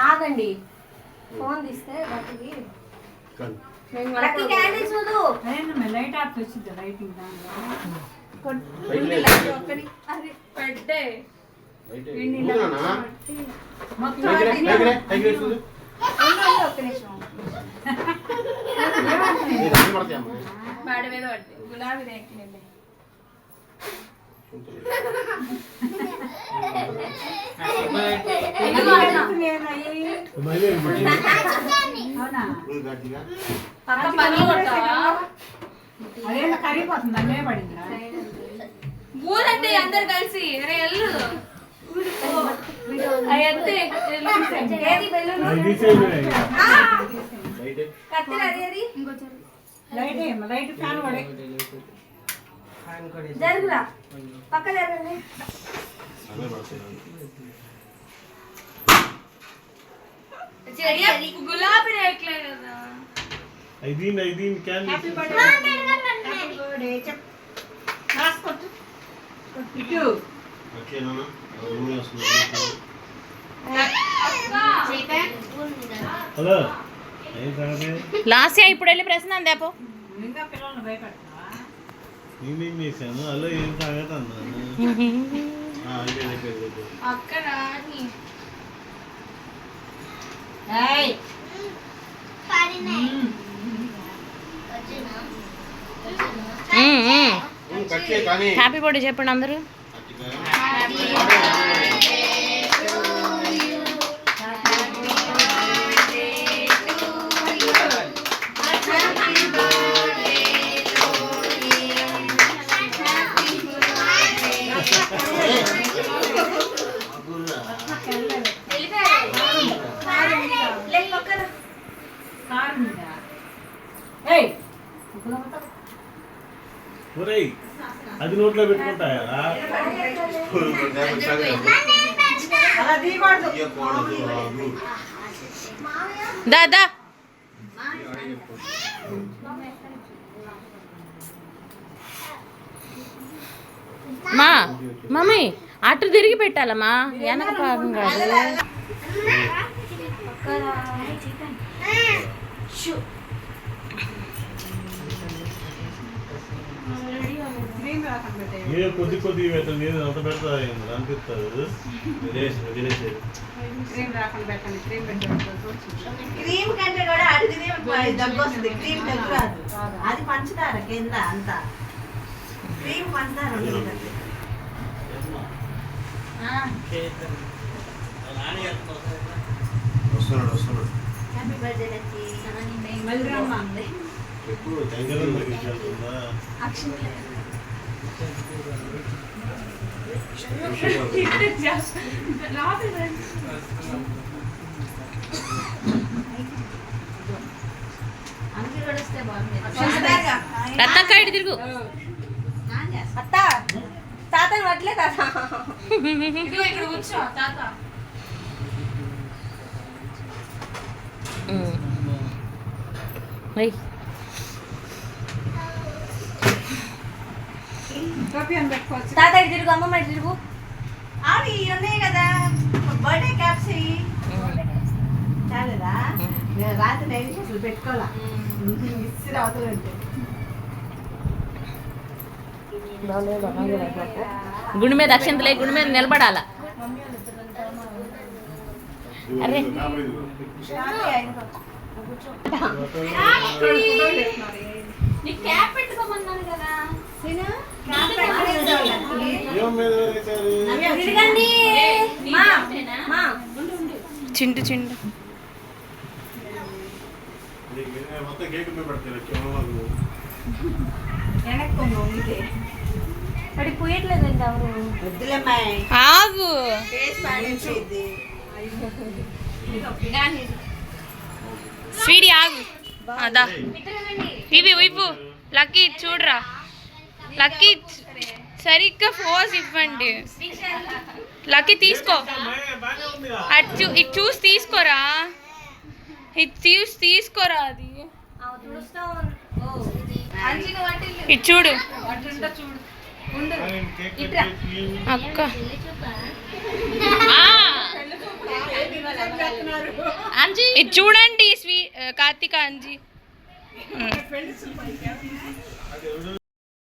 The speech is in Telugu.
ఆగండి ఫోన్ తీస్తే బయటికి లైట్ ఆఫ్ వచ్చింది లైటింగ్ పెట్టే గులాబీ రేకినండి కరిగిపోతుంది అన్నీ పడింది ఊరంటే అందరు కలిసి ఎల్లు లైట్ ఫ్యాన్ పడే జరుగురా పక్క జరగండి గులాబీ రేట్లే కదా ఐదీన్ క్యాన్ హ్యాపీ బర్త్డే చెప్ రాసుకోట్టు ఇటు ఓకేనా రూమ్ వస్తుంది హలో లాస్ట్ ఇప్పుడు వెళ్ళి ప్రశ్న అందేపో ఇంకా పిల్లల్ని భయపెడతావా నేనేం చేశాను అలా ఏం తాగట అన్నాను అక్కడ హ్యాపీ బర్త్డే చెప్పండి అందరూ అది నోట్లో పెట్టుకుంటాయా దాదా మా మమ్మీ అటు తిరిగి పెట్టాలమ్మా వెనక భాగం కాదు కొద్ది కొద్ది నేను అంత పెడతా అనిపిస్తుంది క్రీమ్ కంటే కూడా అడిగితే దగ్గు వస్తుంది క్రీమ్ దగ్గు రాదు అది పంచదార కింద అంతా క్రీమ్ పంచదార వస్తున్నాడు హ్యాపీ బర్త్డే ఎక్కువ దగ్గర రత్తక్క ఇటు తిరుగు అత్త తాతని వడ్లే తాత ఇక్కడ కూర్చో తాత తాత ఇటు తిరుగు అమ్మమ్మ ఇటు తిరుగు అవి ఉన్నాయి కదా బర్త్డే క్యాప్స్ చాలేదా నేను రాత్రి నైట్ అసలు పెట్టుకోవాలా మిస్ అవుతుందంటే గుండె మీద అక్షంతలే గుండె మీద నిలబడాల అరే క్యాప్ పెట్టుకోమన్నాను కదా చింటు చింటు పడిపోయట్లేదండి ఎవరు వద్దులేమ్మాయి ఆగు స్వీడి ఆగు అదా ఇవి వైపు లక్కీ చూడరా లక్కీ సరిగ్గా ఫోర్స్ ఇవ్వండి లక్కీ తీసుకో, బాగానే ఉందిగా. ఇది చూసి తీసుకోరా, ఇది చూసి తీసుకోరా, అది అంచిగా పట్టిల్లు. ఇది చూడు పట్టుంటా చూడు. ఉండు. ఆగండి, కేక్ కట్ ఇట్రా. చేసి అక్క. ఇది చూడండి కార్తీక అంజీ. అది ఎవడు